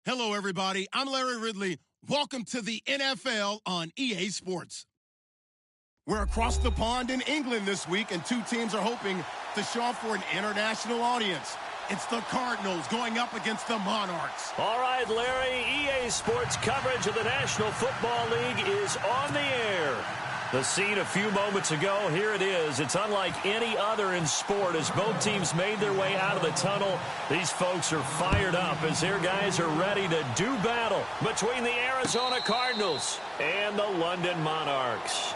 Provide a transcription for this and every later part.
Hello, everybody. I'm Larry Ridley. Welcome to the NFL on EA Sports. We're across the pond in England this week, and two teams are hoping to show off for an international audience. It's the Cardinals going up against the Monarchs. All right, Larry, EA Sports coverage of the National Football League is on the air. The scene a few moments ago, here it is. It's unlike any other in sport as both teams made their way out of the tunnel. These folks are fired up as their guys are ready to do battle between the Arizona Cardinals and the London Monarchs.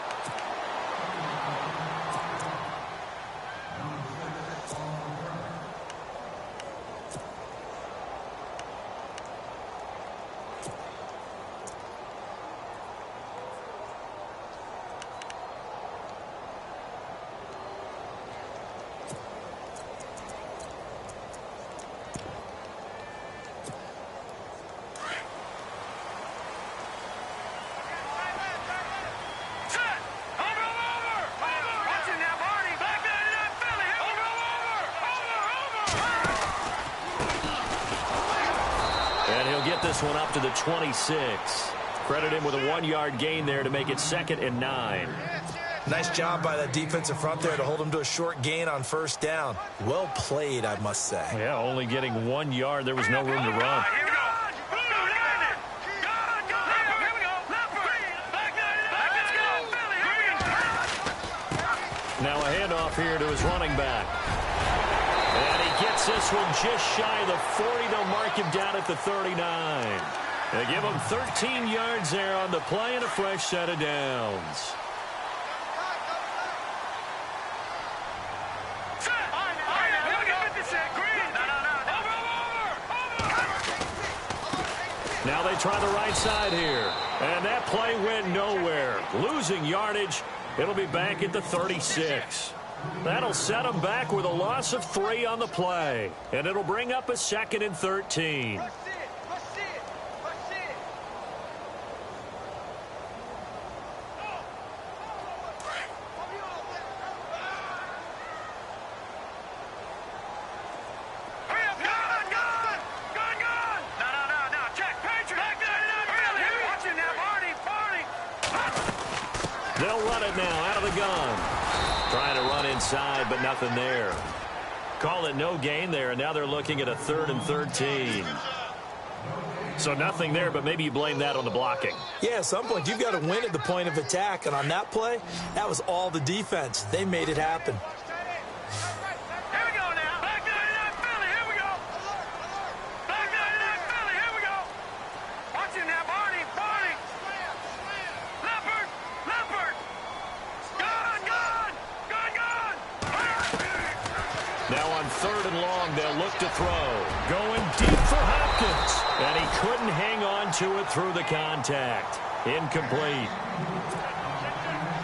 This one up to the 26. Credit him with a 1-yard gain there to make it 2nd and 9. Nice job by that defensive front there to hold him to a short gain on first down. Well played, I must say. Yeah, only getting 1 yard. There was no room to run. Now a handoff here to his running back. And he gets this one just shy of the 40. They'll mark him down at the 39. They give him 13 yards there on the play and a fresh set of downs. Now they try the right side here. And that play went nowhere. Losing yardage. It'll be back at the 36. That'll set them back with a loss of 3 on the play. And it'll bring up a 2nd and 13. They'll run it now out of the gun. Trying to run inside, but nothing there. Call it no gain there, and now they're looking at a 3rd and 13. So nothing there, but maybe you blame that on the blocking. Yeah, at some point, you've got to win at the point of attack, and on that play, that was all the defense. They made it happen. Now on 3rd and long, they'll look to throw. Going deep for Hopkins. And he couldn't hang on to it through the contact. Incomplete.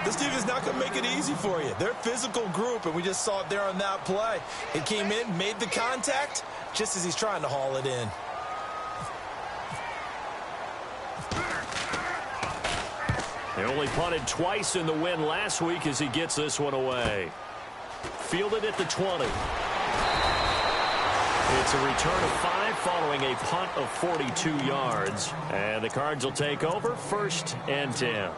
This team is not going to make it easy for you. They're a physical group, and we just saw it there on that play. It came in, made the contact, just as he's trying to haul it in. They only punted twice in the win last week as he gets this one away. Fielded at the 20. It's a return of 5 following a punt of 42 yards. And the Cards will take over 1st and 10.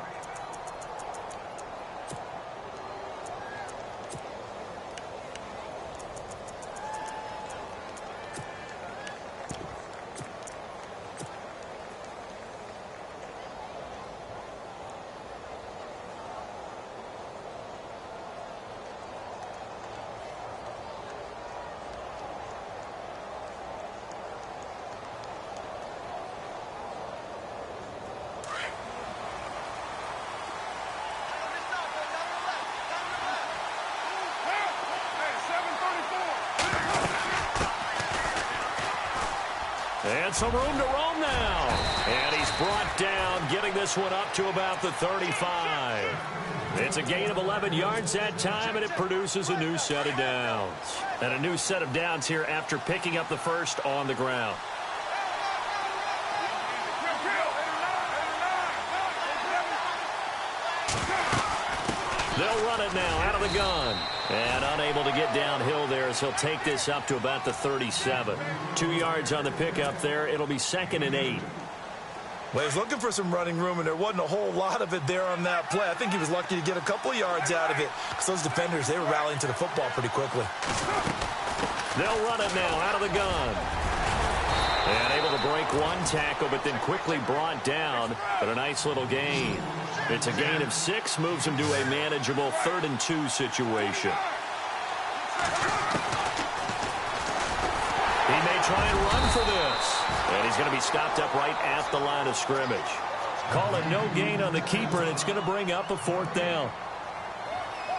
And some room to roam now. And he's brought down, getting this one up to about the 35. It's a gain of 11 yards that time, and it produces a new set of downs. And a new set of downs here after picking up the first on the ground. They'll run it now out of the gun. And unable to get downhill there as he'll take this up to about the 37. 2 yards on the pickup there. It'll be 2nd and 8. Well, he's looking for some running room, and there wasn't a whole lot of it there on that play. I think he was lucky to get a couple yards out of it because those defenders, they were rallying to the football pretty quickly. They'll run it now out of the gun. And able to break one tackle, but then quickly brought down. But a nice little gain. It's a gain of 6, moves him to a manageable 3rd and 2 situation. He may try and run for this. And he's going to be stopped up right at the line of scrimmage. Call it no gain on the keeper, and it's going to bring up a 4th down.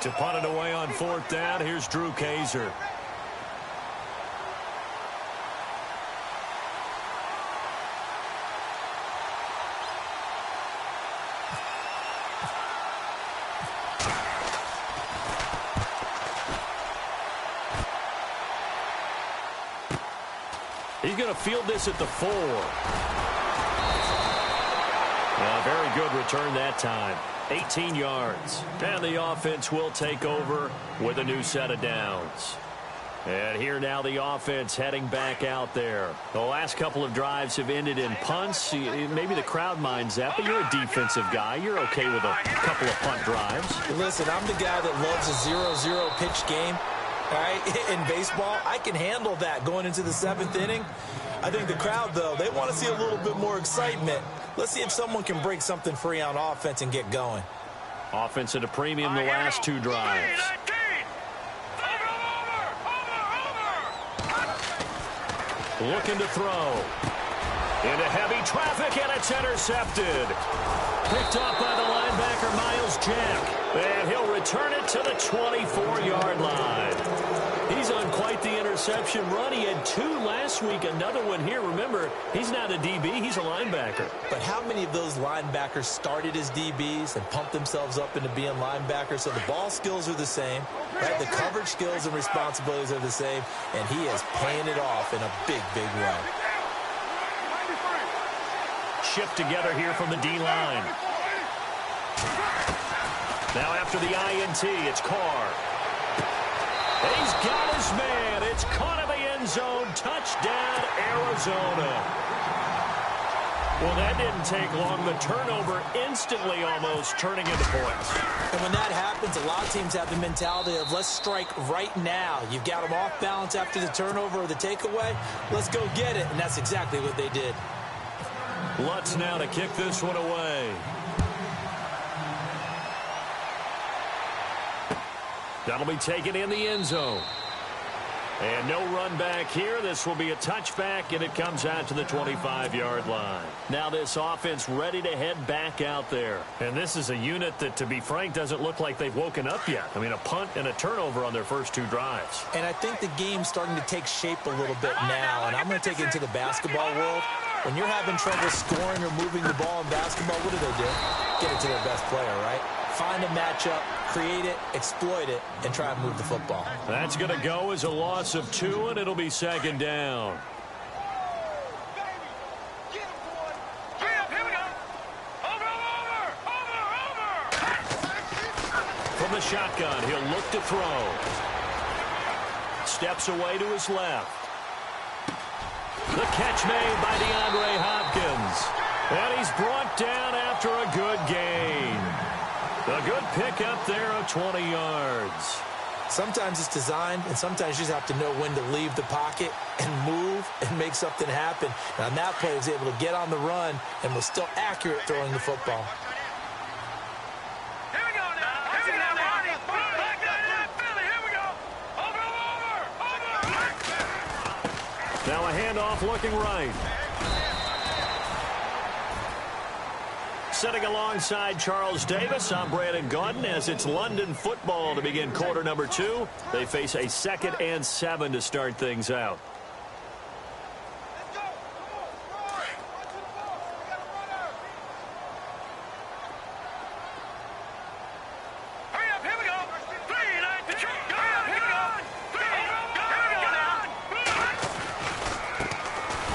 To punt it away on 4th down, here's Drew Kaiser. He's going to field this at the 4. Very good return that time. 18 yards. And the offense will take over with a new set of downs. And here now the offense heading back out there. The last couple of drives have ended in punts. Maybe the crowd minds that, but you're a defensive guy. You're okay with a couple of punt drives. Listen, I'm the guy that loves a 0-0 pitch game. All right, in baseball, I can handle that going into the 7th inning. I think the crowd, though, they want to see a little bit more excitement. Let's see if someone can break something free on offense and get going. Offense at a premium the last 2 drives. Looking to throw. Into heavy traffic, and it's intercepted. Picked up by the linebacker, Miles Jack. And he'll return it to the 24-yard line. He's on quite the interception run. He had 2 last week, another one here. Remember, he's not a DB, he's a linebacker. But how many of those linebackers started as DBs and pumped themselves up into being linebackers? So the ball skills are the same, right? The coverage skills and responsibilities are the same, and he is paying it off in a big, big way. Shift together here from the D-line. Now after the INT, it's Carr. He's got his man. It's caught in the end zone. Touchdown, Arizona. Well, that didn't take long. The turnover instantly almost turning into points. And when that happens, a lot of teams have the mentality of let's strike right now. You've got them off balance after the turnover or the takeaway. Let's go get it. And that's exactly what they did. Lutz now to kick this one away. That'll be taken in the end zone. And no run back here. This will be a touchback, and it comes out to the 25-yard line. Now this offense ready to head back out there. And this is a unit that, to be frank, doesn't look like they've woken up yet. I mean, a punt and a turnover on their first 2 drives. And I think the game's starting to take shape a little bit now, and I'm going to take it into the basketball world. When you're having trouble scoring or moving the ball in basketball, what do? Get it to their best player, right? Find a matchup, create it, exploit it, and try and move the football. That's going to go as a loss of 2, and it'll be 2nd down. From the shotgun, he'll look to throw. Steps away to his left. The catch made by DeAndre Hopkins. And he's brought down after a good gain. A good pickup there of 20 yards. Sometimes it's designed, and sometimes you just have to know when to leave the pocket and move and make something happen. And on that play, he was able to get on the run and was still accurate throwing the football. Now a handoff looking right. Sitting alongside Charles Davis, I'm Brandon Gaudin as it's London football to begin quarter number 2. They face a 2nd and 7 to start things out.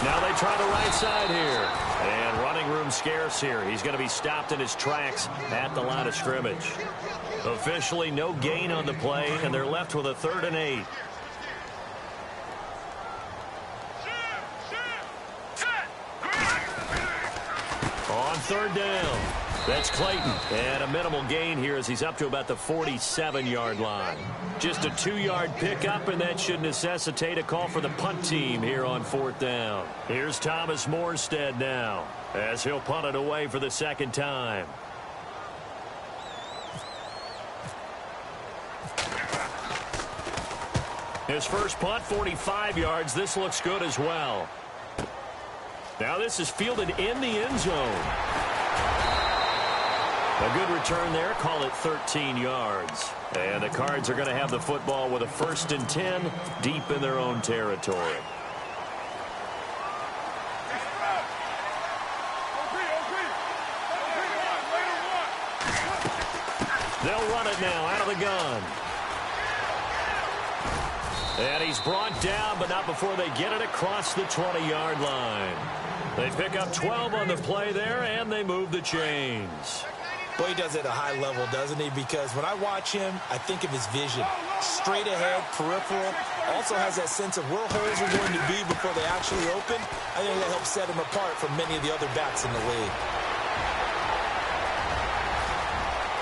Now they try the right side here. And running room scarce here. He's going to be stopped in his tracks at the line of scrimmage. Officially no gain on the play, and they're left with a 3rd and 8. On 3rd down, that's Clayton. And a minimal gain here as he's up to about the 47-yard line. Just a 2-yard pickup, and that should necessitate a call for the punt team here on 4th down. Here's Thomas Morstead now as he'll punt it away for the 2nd time. His first punt, 45 yards. This looks good as well. Now this is fielded in the end zone. A good return there. Call it 13 yards. And the Cards are going to have the football with a 1st and 10 deep in their own territory. They'll run it now out of the gun. And he's brought down, but not before they get it across the 20-yard line. They pick up 12 on the play there, and they move the chains. Boy, he does it at a high level, doesn't he? Because when I watch him, I think of his vision. Straight ahead, peripheral. Also has that sense of where holes are going to be before they actually open. I think that helps set him apart from many of the other backs in the league.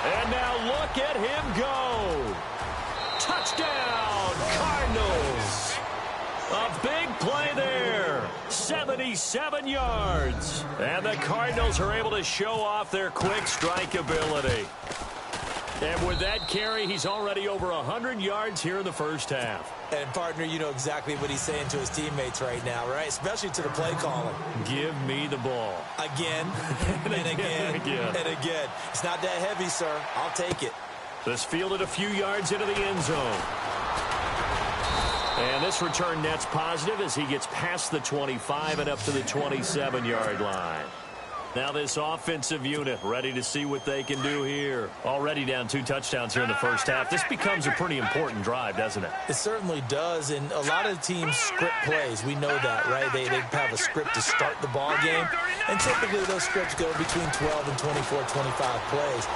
And now look at him go. Touchdown, Cardinals. A big play there. 77 yards. And the Cardinals are able to show off their quick strike ability. And with that carry, he's already over 100 yards here in the first half. And, partner, you know exactly what he's saying to his teammates right now, right? Especially to the play caller. Give me the ball. Again, and again, and again. It's not that heavy, sir. I'll take it. This fielded a few yards into the end zone. And this return net's positive as he gets past the 25 and up to the 27-yard line. Now this offensive unit ready to see what they can do here. Already down 2 touchdowns here in the first half. This becomes a pretty important drive, doesn't it? It certainly does, and a lot of teams script plays. We know that, right? They have a script to start the ball game, and typically those scripts go between 12 and 24, 25 plays.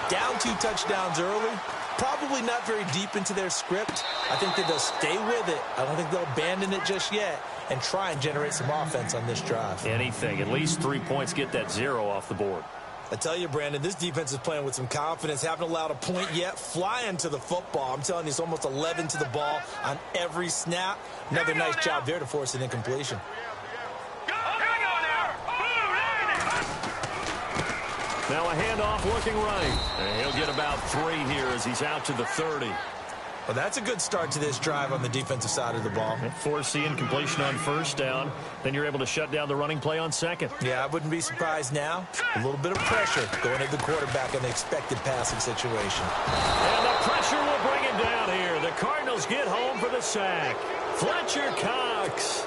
Down 2 touchdowns early, probably not very deep into their script. I think that they'll stay with it. I don't think they'll abandon it just yet and try and generate some offense on this drive. Anything. At least 3 points, get that 0 off the board. I tell you, Brandon, this defense is playing with some confidence. Haven't allowed a point yet. Flying to the football. I'm telling you, it's almost 11 to the ball on every snap. Another nice job there to force an incompletion. Now a handoff looking right. And he'll get about 3 here as he's out to the 30. Well, that's a good start to this drive on the defensive side of the ball. Force the incompletion on first down. Then you're able to shut down the running play on second. Yeah, I wouldn't be surprised now. A little bit of pressure going at the quarterback in the expected passing situation. And the pressure will bring it down here. The Cardinals get home for the sack. Fletcher Cox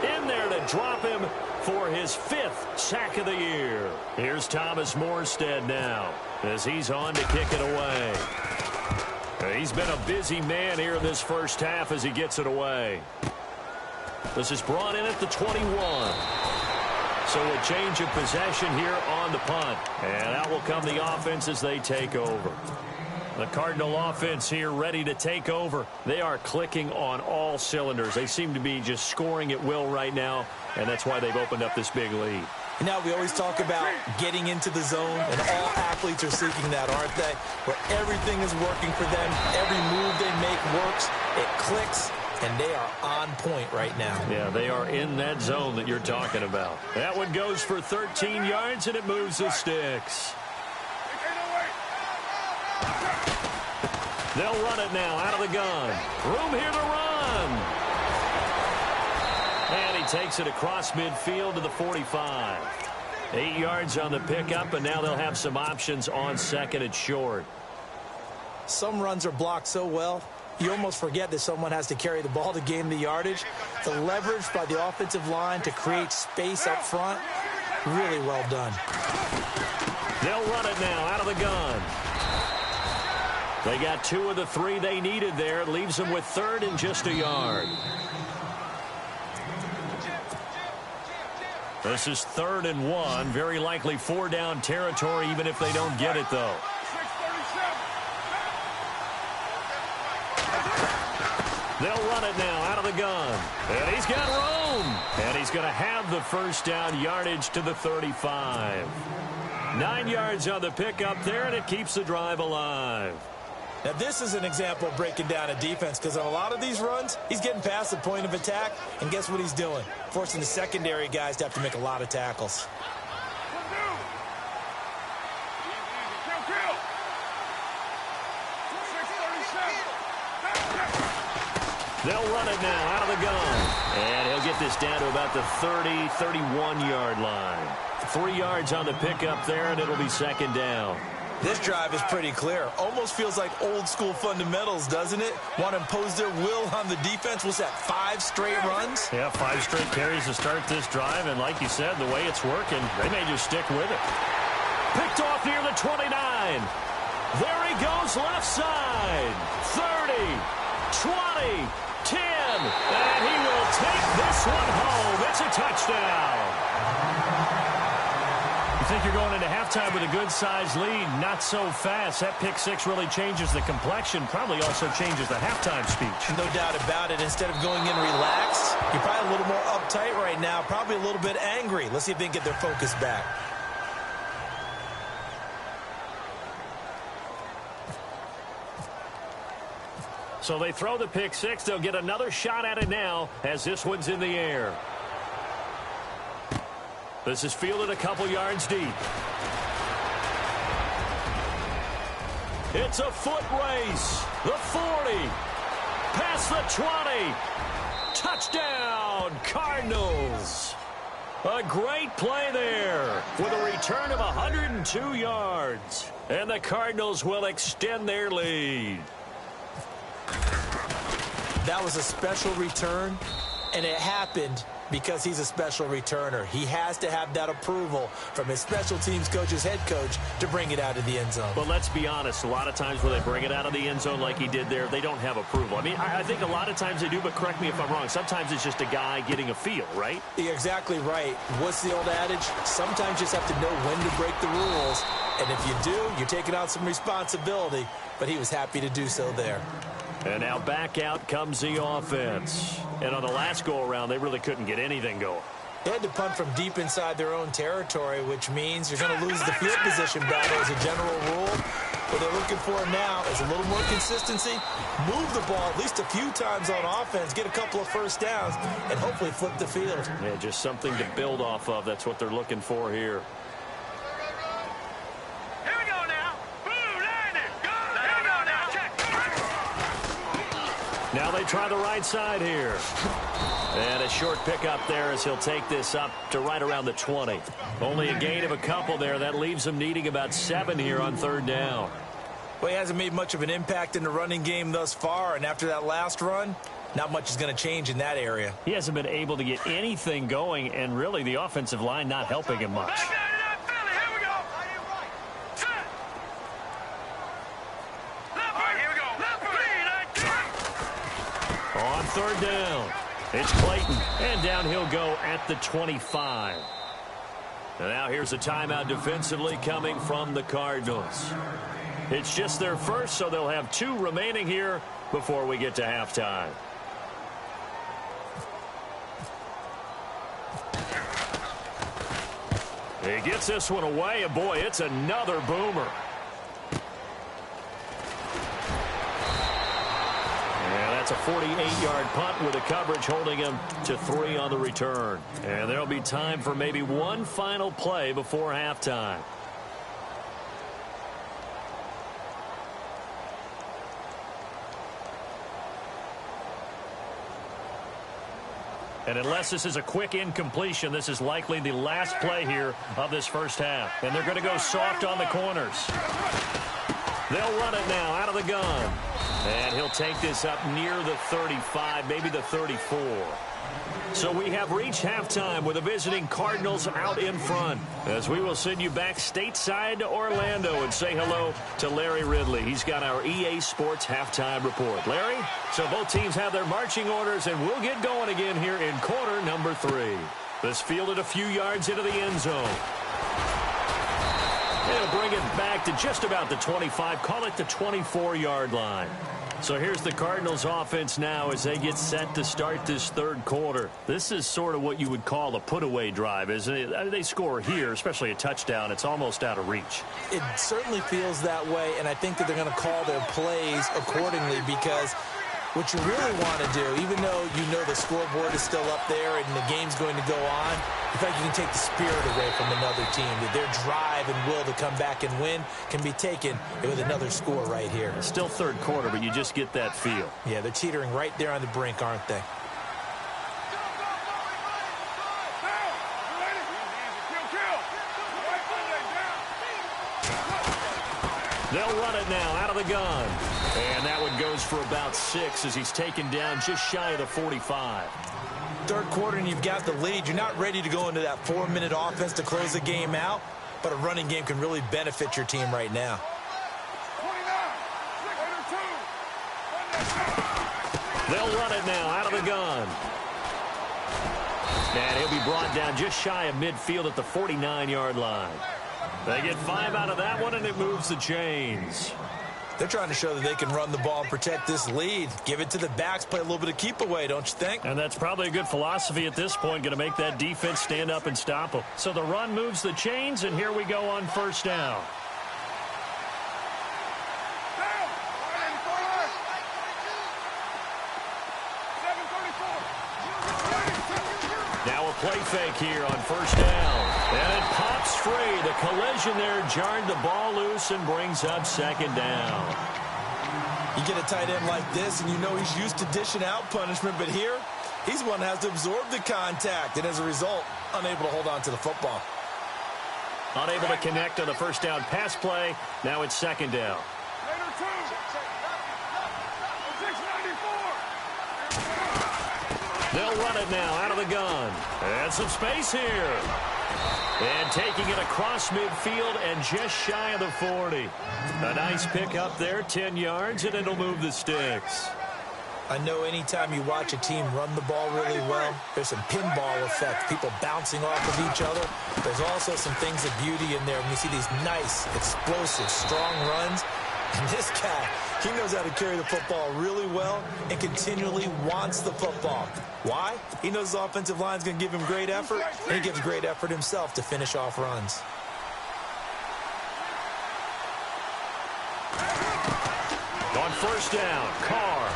in there to drop him for his 5th sack of the year. Here's Thomas Morstead now as he's on to kick it away. He's been a busy man here in this first half as he gets it away. This is brought in at the 21. So a change of possession here on the punt. And out will come the offense as they take over. The Cardinal offense here ready to take over. They are clicking on all cylinders. They seem to be just scoring at will right now, and that's why they've opened up this big lead. Now, we always talk about getting into the zone, and all athletes are seeking that, aren't they? Where everything is working for them. Every move they make works. It clicks, and they are on point right now. Yeah, they are in that zone that you're talking about. That one goes for 13 yards, and it moves the sticks. They'll run it now out of the gun. Room here to run. And he takes it across midfield to the 45. 8 yards on the pickup, and now they'll have some options on second and short. Some runs are blocked so well, you almost forget that someone has to carry the ball to gain the yardage. The leverage by the offensive line to create space up front, really well done. They'll run it now out of the gun. They got 2 of the 3 they needed there. It leaves them with 3rd and just a yard. This is 3rd and 1. Very likely 4-down territory, even if they don't get it, though. They'll run it now out of the gun. And he's got room. And he's going to have the first down yardage to the 35. 9 yards on the pickup there, and it keeps the drive alive. Now, this is an example of breaking down a defense, because on a lot of these runs, he's getting past the point of attack, and guess what he's doing? Forcing the secondary guys to have to make a lot of tackles. They'll run it now out of the gun. And he'll get this down to about the 30, 31-yard line. 3 yards on the pickup there, and it'll be 2nd down. This drive is pretty clear. Almost feels like old-school fundamentals, doesn't it? Want to impose their will on the defense. What's that, 5 straight runs? Yeah, 5 straight carries to start this drive. And like you said, the way it's working, they may just stick with it. Picked off near the 29. There he goes left side. 30, 20, 10. And he will take this one home. It's a touchdown. You think you're going into halftime with a good-sized lead? Not so fast. That pick six really changes the complexion, probably also changes the halftime speech. No doubt about it. Instead of going in relaxed, you're probably a little more uptight right now, probably a little bit angry. Let's see if they can get their focus back. So they throw the pick six. They'll get another shot at it now as this one's in the air. This is fielded a couple yards deep. It's a foot race. The 40. Past the 20. Touchdown, Cardinals. A great play there with a return of 102 yards. And the Cardinals will extend their lead. That was a special return, and it happened because he's a special returner. He has to have that approval from his special teams coach's head coach to bring it out of the end zone. But let's be honest, a lot of times when they bring it out of the end zone like he did there, they don't have approval. I mean, I think a lot of times they do, but correct me if I'm wrong. Sometimes it's just a guy getting a feel, right? You're exactly right. What's the old adage? Sometimes you just have to know when to break the rules. And if you do, you're taking on some responsibility. But he was happy to do so there. And now back out comes the offense. And on the last go-around, they really couldn't get anything going. They had to punt from deep inside their own territory, which means you're going to lose the field position battle as a general rule. What they're looking for now is a little more consistency, move the ball at least a few times on offense, get a couple of first downs, and hopefully flip the field. Yeah, just something to build off of. That's what they're looking for here. Now they try the right side here. And a short pickup there as he'll take this up to right around the 20. Only a gain of a couple there. That leaves him needing about 7 here on 3rd down. Well, he hasn't made much of an impact in the running game thus far. And after that last run, not much is going to change in that area. He hasn't been able to get anything going. And really the offensive line not helping him much. On 3rd down, it's Clayton, and down he'll go at the 25. And now here's a timeout defensively coming from the Cardinals. It's just their first, so they'll have 2 remaining here before we get to halftime. He gets this one away, and boy, it's another boomer. That's a 48-yard punt with a coverage holding him to 3 on the return. And there'll be time for maybe one final play before halftime. And unless this is a quick incompletion, this is likely the last play here of this first half. And they're going to go soft on the corners. They'll run it now out of the gun. And he'll take this up near the 35, maybe the 34. So we have reached halftime with the visiting Cardinals out in front. As we will send you back stateside to Orlando and say hello to Larry Ridley. He's got our EA Sports halftime report. Larry? So both teams have their marching orders, and we'll get going again here in quarter number 3. This fielded a few yards into the end zone. It'll bring it back to just about the 25, call it the 24-yard line. So here's the Cardinals offense now as they get set to start this third quarter. This is sort of what you would call a put-away drive, isn't it? They score here, especially a touchdown. It's almost out of reach. It certainly feels that way, and I think that they're going to call their plays accordingly because what you really want to do, even though you know the scoreboard is still up there and the game's going to go on, in fact, you can take the spirit away from another team. That their drive and will to come back and win can be taken with another score right here. Still third quarter, but you just get that feel. Yeah, they're teetering right there on the brink, aren't they? They'll run it now out of the gun. And that one goes for about 6 as he's taken down just shy of the 45. Third quarter and you've got the lead. You're not ready to go into that 4-minute offense to close the game out, but a running game can really benefit your team right now. They'll run it now out of the gun. And he'll be brought down just shy of midfield at the 49-yard line. They get 5 out of that one, and it moves the chains. They're trying to show that they can run the ball and protect this lead. Give it to the backs, play a little bit of keep away, don't you think? And that's probably a good philosophy at this point, going to make that defense stand up and stop them. So the run moves the chains, and here we go on first down. Now a play fake here on first down. And it pops free. The collision there jarred the ball loose and brings up second down. You get a tight end like this, and you know he's used to dishing out punishment, but here, he's one that has to absorb the contact, and as a result, unable to hold on to the football. Unable to connect on the first down pass play. Now it's second down. They'll run it now out of the gun. And some space here. And taking it across midfield and just shy of the 40. A nice pick up there, 10 yards, and it'll move the sticks. I know anytime you watch a team run the ball really well, there's some pinball effect, people bouncing off of each other. There's also some things of beauty in there when you see these nice, explosive, strong runs. And this guy, he knows how to carry the football really well and continually wants the football. Why? He knows his offensive line is going to give him great effort, and he gives great effort himself to finish off runs. On first down, Carr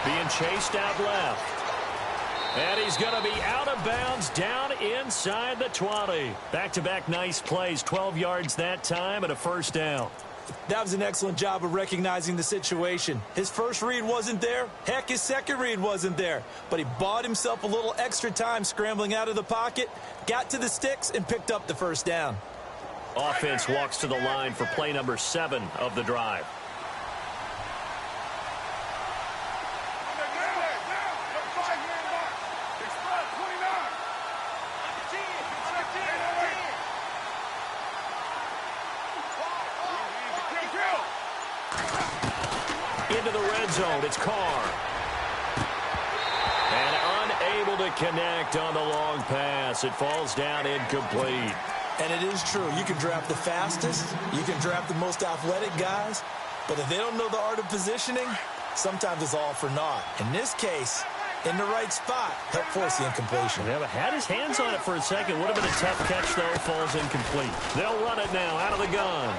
being chased out left. And he's going to be out of bounds down inside the 20. Back-to-back nice plays, 12 yards that time and a first down. That was an excellent job of recognizing the situation. His first read wasn't there. Heck, his second read wasn't there. But he bought himself a little extra time scrambling out of the pocket, got to the sticks, and picked up the first down. Offense walks to the line for play number 7 of the drive. Into the red zone, it's Carr. And unable to connect on the long pass. It falls down incomplete. And it is true. You can draft the fastest. You can draft the most athletic guys. But if they don't know the art of positioning, sometimes it's all for naught. In this case, in the right spot, help force the incompletion. Yeah, but had his hands on it for a second. Would have been a tough catch, though. Falls incomplete. They'll run it now out of the gun.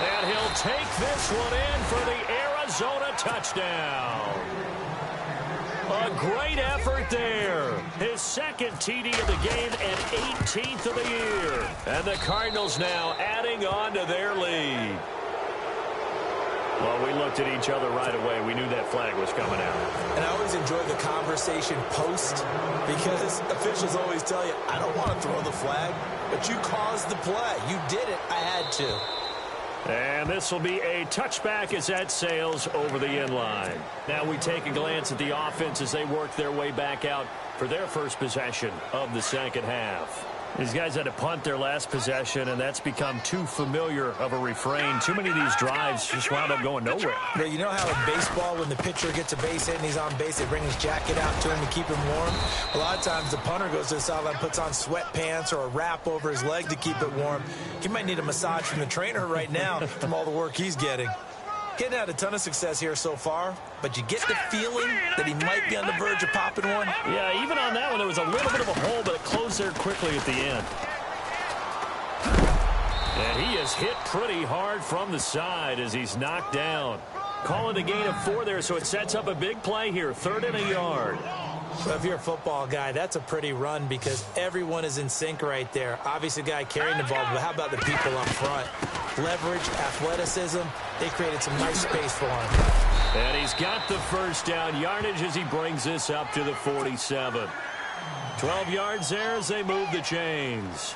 And he'll take this one in for the Arizona touchdown. A great effort there. His second TD of the game and 18th of the year. And the Cardinals now adding on to their lead. Well, we looked at each other right away. We knew that flag was coming out. And I always enjoy the conversation post because officials always tell you, I don't want to throw the flag, but you caused the play. You did it. I had to. And this will be a touchback as that sails over the end line. Now we take a glance at the offense as they work their way back out for their first possession of the second half. These guys had to punt their last possession, and that's become too familiar of a refrain. Too many of these drives just wound up going nowhere. You know how in baseball, when the pitcher gets a base hit and he's on base, they bring his jacket out to him to keep him warm? A lot of times the punter goes to the sideline, puts on sweatpants or a wrap over his leg to keep it warm. He might need a massage from the trainer right now from all the work he's getting. Getting had a ton of success here so far, but you get the feeling that he might be on the verge of popping one. Yeah, even on that one, there was a little bit of a hole, but it closed there quickly at the end. And he is hit pretty hard from the side as he's knocked down. Calling a gain of 4 there, so it sets up a big play here, 3rd and a yard. Well, if you're a football guy, that's a pretty run because everyone is in sync right there. Obviously, the guy carrying the ball, but how about the people up front? Leverage, athleticism, they created some nice space for him. And he's got the first down yardage as he brings this up to the 47. 12 yards there as they move the chains.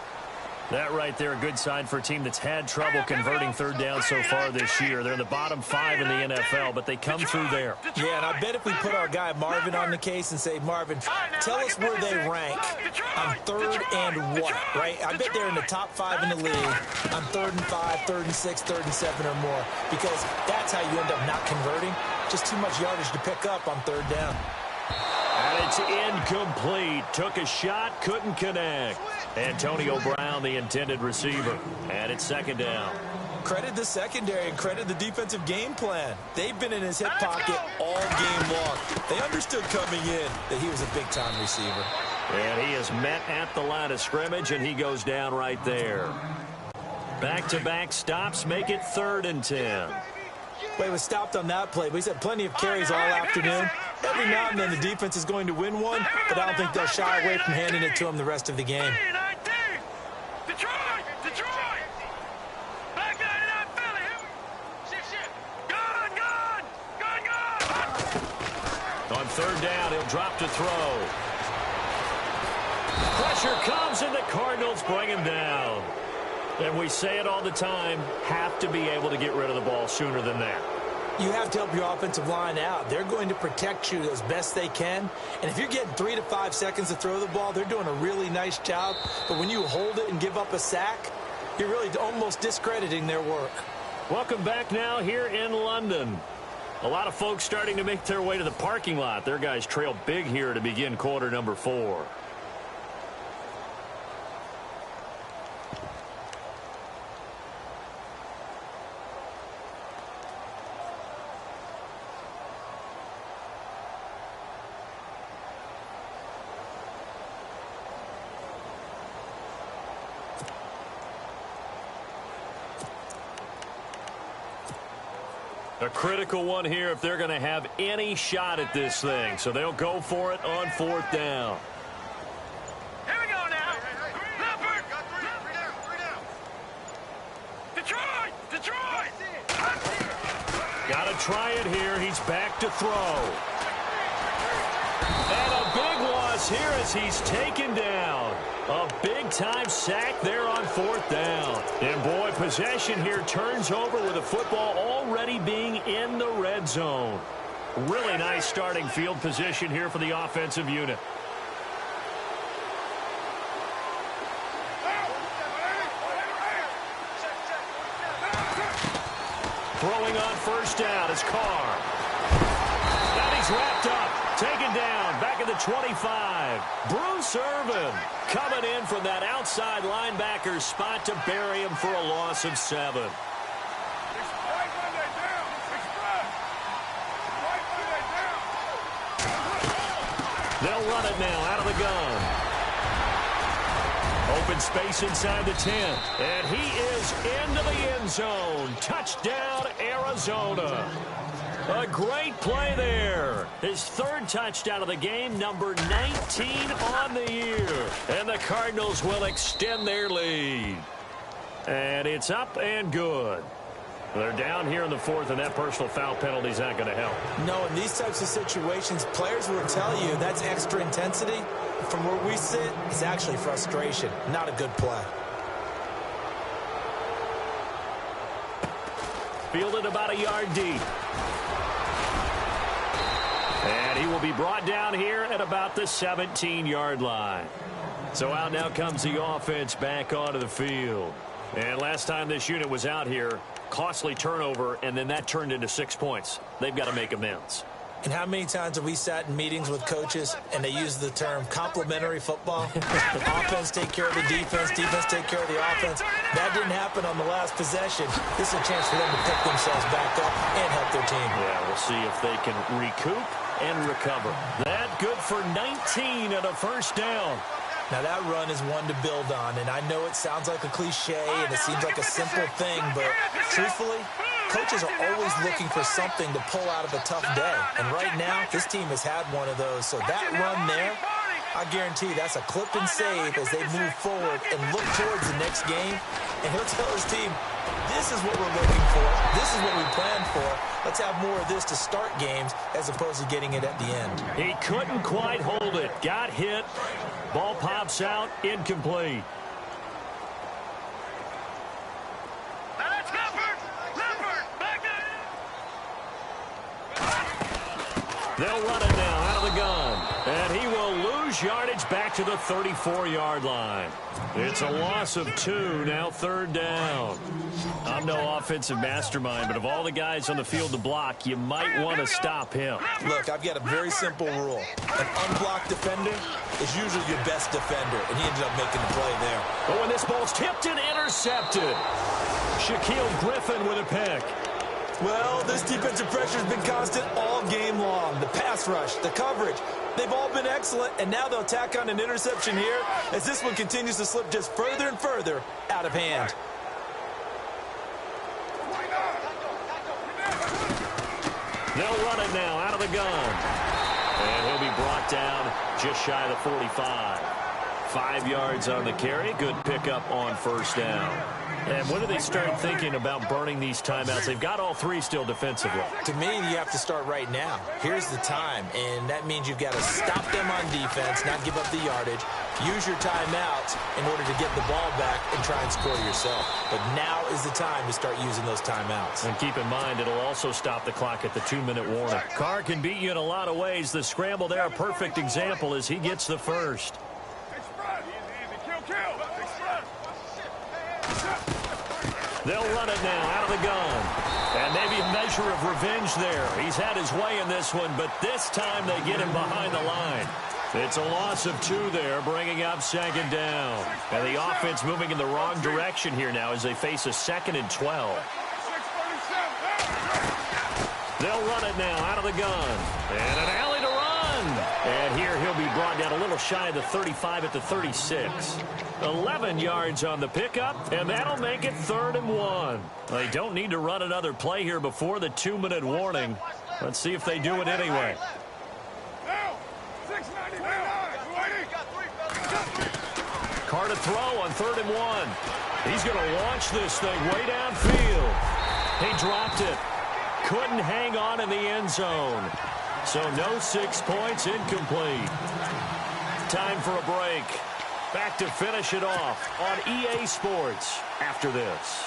That right there, a good sign for a team that's had trouble converting 3rd down so far this year. They're in the bottom 5 in the NFL, but they come through there. Yeah, and I bet if we put our guy Marvin on the case and say, Marvin, tell us where they rank on 3rd and what, right? I bet they're in the top 5 in the league on 3rd and 5, 3rd and 6, 3rd and 7 or more, because that's how you end up not converting. Just too much yardage to pick up on 3rd down. And it's incomplete. Took a shot, couldn't connect. Antonio Brown, the intended receiver. And it's 2nd down. Credit the secondary and credit the defensive game plan. They've been in his hip pocket all game long. They understood coming in that he was a big-time receiver. And he is met at the line of scrimmage, and he goes down right there. Back-to-back stops make it 3rd and 10. Well, he was stopped on that play, but he's had plenty of carries all afternoon. Every now and then the defense is going to win one, but I don't think they'll shy away from handing it to him the rest of the game. On 3rd down, he'll drop to throw. Pressure comes, and the Cardinals bring him down. And we say it all the time, have to be able to get rid of the ball sooner than that. You have to help your offensive line out. They're going to protect you as best they can. And if you're getting 3 to 5 seconds to throw the ball, they're doing a really nice job. But when you hold it and give up a sack, you're really almost discrediting their work. Welcome back now here in London. A lot of folks starting to make their way to the parking lot. Their guys trail big here to begin quarter number 4. A critical one here if they're going to have any shot at this thing. So they'll go for it on 4th down. Here we go now. Leopard. Detroit. Got to try it here. He's back to throw. And a big loss here as he's taken down. A big-time sack there on 4th down. And, boy, possession here turns over with the football already being in the red zone. Really nice starting field position here for the offensive unit. Throwing on 1st down is Carr. And he's wrapped up. Taken down, back at the 25. Bruce Irvin coming in from that outside linebacker spot to bury him for a loss of 7. They'll run it now out of the gun. Open space inside the 10. And he is into the end zone. Touchdown, Arizona. A great play there. His 3rd touchdown of the game, number 19 on the year. And the Cardinals will extend their lead. And it's up and good. They're down here in the 4th, and that personal foul penalty is not going to help. No, in these types of situations, players will tell you that's extra intensity. From where we sit, it's actually frustration. Not a good play. Fielded about a yard deep. And he will be brought down here at about the 17-yard line. So out now comes the offense back onto the field. And last time this unit was out here, costly turnover, and then that turned into 6 points. They've got to make amends. And how many times have we sat in meetings with coaches and they use the term complementary football? Offense take care of the defense, defense take care of the offense. That didn't happen on the last possession. This is a chance for them to pick themselves back up and help their team. Yeah, we'll see if they can recoup and recover. That good for 19 and a first down. Now, that run is one to build on, and I know it sounds like a cliche and it seems like a simple thing, but truthfully, coaches are always looking for something to pull out of a tough day. And right now, this team has had one of those. So that run there, I guarantee that's a clip and save as they move forward and look towards the next game. And he'll tell his team, this is what we're looking for. This is what we planned for. Let's have more of this to start games as opposed to getting it at the end. He couldn't quite hold it. Got hit. Ball pops out. Incomplete. They'll run it now out of the gun. And he will lose yardage back to the 34-yard line. It's a loss of 2, now third down. I'm no offensive mastermind, but of all the guys on the field to block, you might want to stop him. Look, I've got a very simple rule. An unblocked defender is usually your best defender, and he ended up making the play there. But when this ball's tipped and intercepted, Shaquille Griffin with a pick. Well, this defensive pressure has been constant all game long. The pass rush, the coverage, they've all been excellent, and now they'll tack on an interception here as this one continues to slip just further and further out of hand. They'll run it now out of the gun. And he'll be brought down just shy of the 45. 5 yards on the carry. Good pickup on first down. And when do they start thinking about burning these timeouts? They've got all 3 still defensively. To me, you have to start right now. Here's the time, and that means you've got to stop them on defense, not give up the yardage, use your timeouts in order to get the ball back and try and score yourself. But now is the time to start using those timeouts. And keep in mind, it'll also stop the clock at the 2-minute warning. Carr can beat you in a lot of ways. The scramble there, a perfect example as he gets the first. They'll run it now out of the gun. And maybe a measure of revenge there. He's had his way in this one, but this time they get him behind the line. It's a loss of 2 there, bringing up second down. And the offense moving in the wrong direction here now as they face a 2nd and 12. They'll run it now out of the gun. And an alley to run. And here he'll be brought down a little shy of the 35 at the 36. 11 yards on the pickup, and that'll make it 3rd and 1. They don't need to run another play here before the 2-minute warning. Let's see if they do it anyway. Carr to throw on 3rd and 1. He's going to launch this thing way downfield. He dropped it. Couldn't hang on in the end zone. So no 6 points, incomplete. Time for a break. Back to finish it off on EA Sports after this.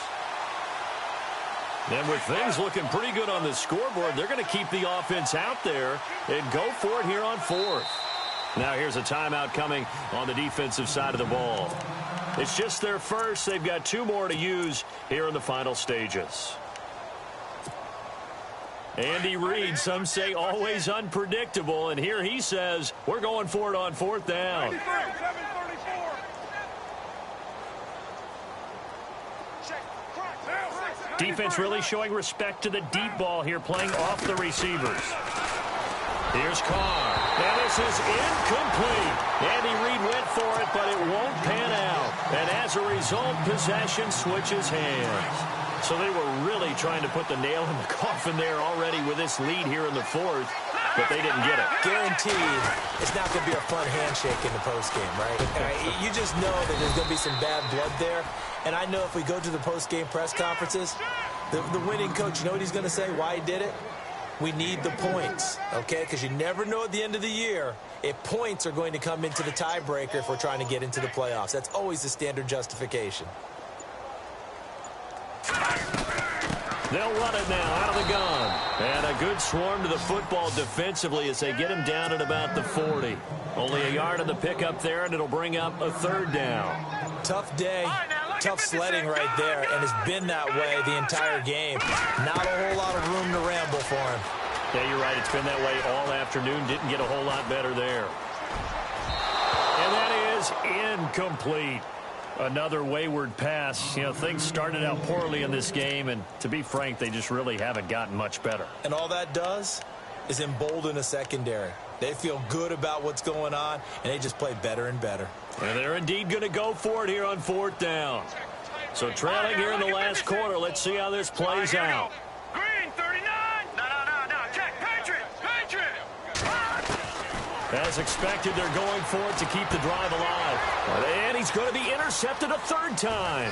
And with things looking pretty good on the scoreboard, they're going to keep the offense out there and go for it here on 4th. Now here's a timeout coming on the defensive side of the ball. It's just their first. They've got 2 more to use here in the final stages. Andy Reid, some say always unpredictable, and here he says we're going for it on 4th down. Defense really showing respect to the deep ball here, playing off the receivers. Here's Carr. And this is incomplete. Andy Reid went for it, but it won't pan out. And as a result, possession switches hands. So they were really trying to put the nail in the coffin there already with this lead here in the 4th, but they didn't get it. Guaranteed it's not going to be a fun handshake in the postgame, right? You just know that there's going to be some bad blood there. And I know if we go to the postgame press conferences, the winning coach, you know what he's going to say, why he did it? We need the points, okay? Because you never know at the end of the year if points are going to come into the tiebreaker if we're trying to get into the playoffs. That's always the standard justification. They'll run it now out of the gun. And a good swarm to the football defensively as they get him down at about the 40. Only a yard on the pickup there, and it'll bring up a third down. Tough day, tough sledding right there, and it's been that way the entire game. Not a whole lot of room to ramble for him. Yeah, you're right. It's been that way all afternoon. Didn't get a whole lot better there. And that is incomplete. Another wayward pass. You know, things started out poorly in this game, and to be frank, they just really haven't gotten much better. And all that does is embolden a secondary. They feel good about what's going on, and they just play better and better. And they're indeed going to go for it here on fourth down. So trailing here in the last quarter. Let's see how this plays out. Green, 39. No. Check. Patriot. As expected, they're going for it to keep the drive alive. And he's going to be intercepted a third time.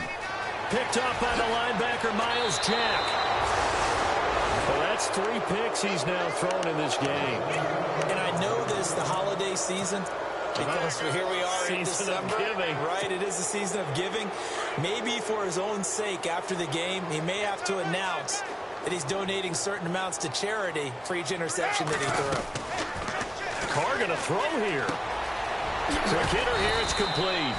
Picked off by the linebacker, Miles Jack. Well, that's 3 picks he's now thrown in this game. And I know this, the holiday season, because here we are in December. Season of giving. Right, it is the season of giving. Maybe for his own sake after the game, he may have to announce that he's donating certain amounts to charity for each interception that he threw. Carr going to throw here. Quick hitter here, it's complete.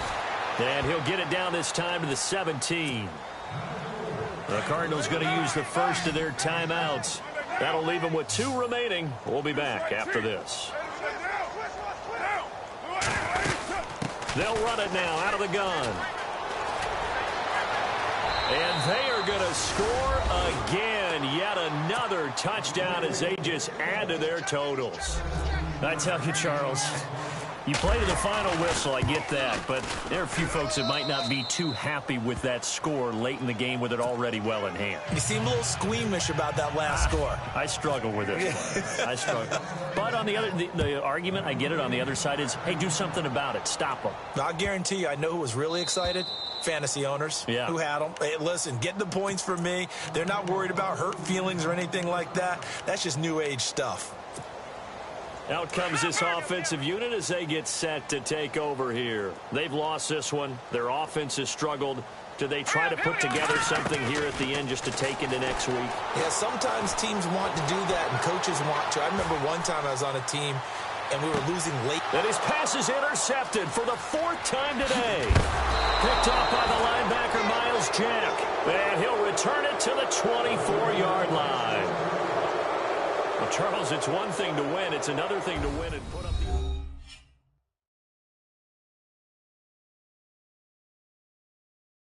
And he'll get it down this time to the 17. The Cardinals going to use the first of their timeouts. That'll leave them with 2 remaining. We'll be back after this. They'll run it now out of the gun. And they are going to score again. Yet another touchdown as they just add to their totals. I tell you, Charles, you play to the final whistle, I get that, but there are a few folks that might not be too happy with that score late in the game with it already well in hand. You seem a little squeamish about that last score. I struggle with it. I struggle. But on the other, the argument, I get it, on the other side is, hey, do something about it. Stop them. I'll guarantee you, I know who was really excited. Fantasy owners who had them. Hey, listen, get the points for me. They're not worried about hurt feelings or anything like that. That's just new age stuff. Out comes this offensive unit as they get set to take over here. They've lost this one. Their offense has struggled. Do they try to put together something here at the end just to take into next week? Yeah, sometimes teams want to do that and coaches want to. I remember one time I was on a team and we were losing late. And his pass is intercepted for the 4th time today. Picked off by the linebacker, Miles Jack. And he'll return it to the 24-yard line. Well, Charles, it's one thing to win. It's another thing to win and put up the...